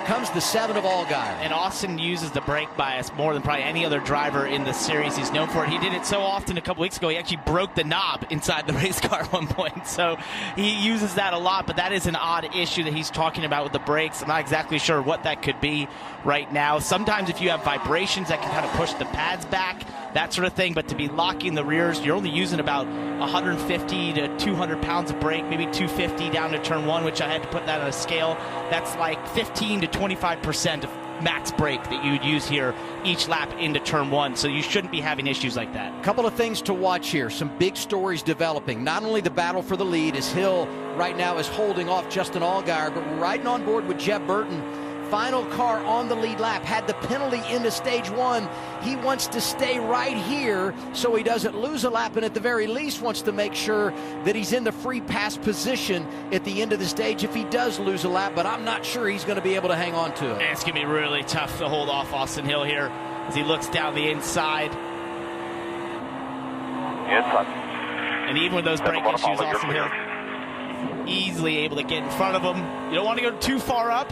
comes the 7 of Allgaier. And Austin uses the brake bias more than probably any other driver in the series. He's known for it. He did it so often a couple weeks ago. He actually broke the knob inside the race car at one point. So he uses that a lot, but that is an odd issue that he's talking about with the brakes. I'm not exactly sure what that could be right now. Sometimes if you have vibrations, that can kind of push the pads back, that sort of thing. But to be locking the rears, you're only using about 150 to 200 pounds of brake, maybe 250 down to turn 1, which I had to put that on a scale. That's like 15 to 25% of max brake that you would use here each lap into turn 1. So you shouldn't be having issues like that. A couple of things to watch here. Some big stories developing. Not only the battle for the lead, as Hill right now is holding off Justin Allgaier, but we're riding on board with Jeb Burton. Final car on the lead lap, had the penalty into stage 1. He wants to stay right here so he doesn't lose a lap, and at the very least wants to make sure that he's in the free pass position at the end of the stage if he does lose a lap, but I'm not sure he's going to be able to hang on to it. And it's going to be really tough to hold off Austin Hill here as he looks down the inside. And even with those brake issues, Austin Hill easily able to get in front of him. You don't want to go too far up.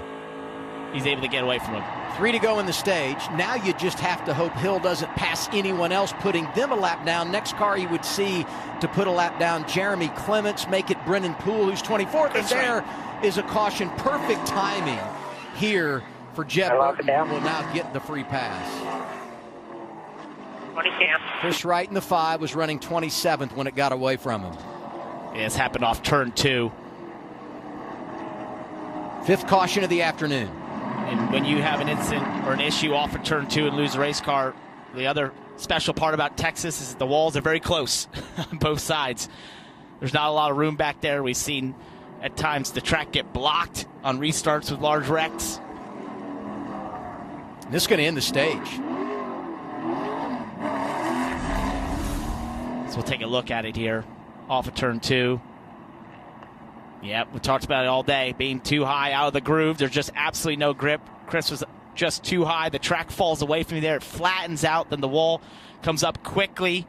He's able to get away from him. 3 to go in the stage. Now you just have to hope Hill doesn't pass anyone else, putting them a lap down. Next car you would see to put a lap down, Jeremy Clements, make it Brennan Poole, who's 24th. And there is a caution. Perfect timing here for Jeb Burton, who will now get the free pass. Chris Wright in the 5 was running 27th when it got away from him. Yeah, it's happened off turn 2. 5th caution of the afternoon. And when you have an incident or an issue off of turn 2 and lose a race car, the other special part about Texas is that the walls are very close on both sides. There's not a lot of room back there. We've seen at times the track get blocked on restarts with large wrecks. This is going to end the stage. So we'll take a look at it here off of turn 2. Yep, we talked about it all day, being too high out of the groove. There's just absolutely no grip. Chris was just too high. The track falls away from you there. It flattens out. Then the wall comes up quickly.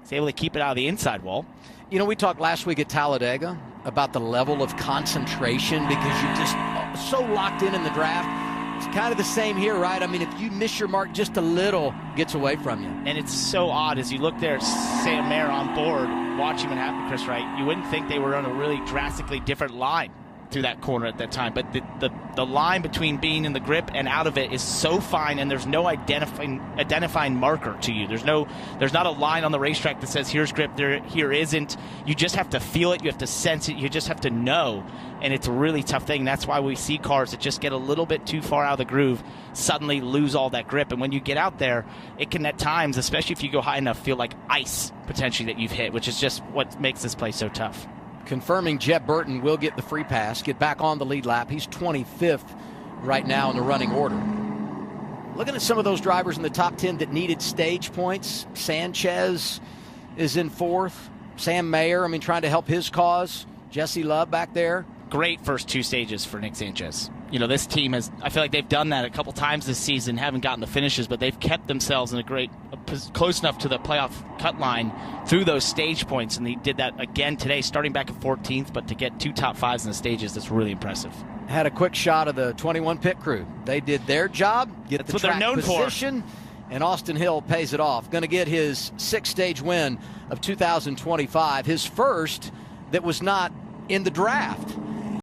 He's able to keep it out of the inside wall. You know, we talked last week at Talladega about the level of concentration because you're just so locked in the draft. It's kind of the same here, right? I mean, if you miss your mark just a little, it gets away from you. And it's so odd as you look there, Sam Mayer on board, watching what happened to Chris Wright. You wouldn't think they were on a really drastically different line through that corner at that time. But the line between being in the grip and out of it is so fine, and there's no identifying marker to you. There's not a line on the racetrack that says here's grip, here isn't. You just have to feel it. You have to sense it. You just have to know. And it's a really tough thing. That's why we see cars that just get a little bit too far out of the groove suddenly lose all that grip. And when you get out there, it can at times, especially if you go high enough, feel like ice potentially that you've hit, which is just what makes this place so tough. Confirming Jeb Burton will get the free pass, get back on the lead lap. He's 25th right now in the running order. Looking at some of those drivers in the top 10 that needed stage points, Sanchez is in 4th. Sam Mayer, I mean, trying to help his cause. Jesse Love back there. Great first 2 stages for Nick Sanchez. You know, this team has, I feel like they've done that a couple times this season, haven't gotten the finishes, but they've kept themselves in close enough to the playoff cut line through those stage points, and they did that again today, starting back at 14th, but to get 2 top 5s in the stages, that's really impressive. Had a quick shot of the 21 pit crew. They did their job, get that's the what track they're known position, and Austin Hill pays it off. Going to get his 6th stage win of 2025, his first that was not in the draft.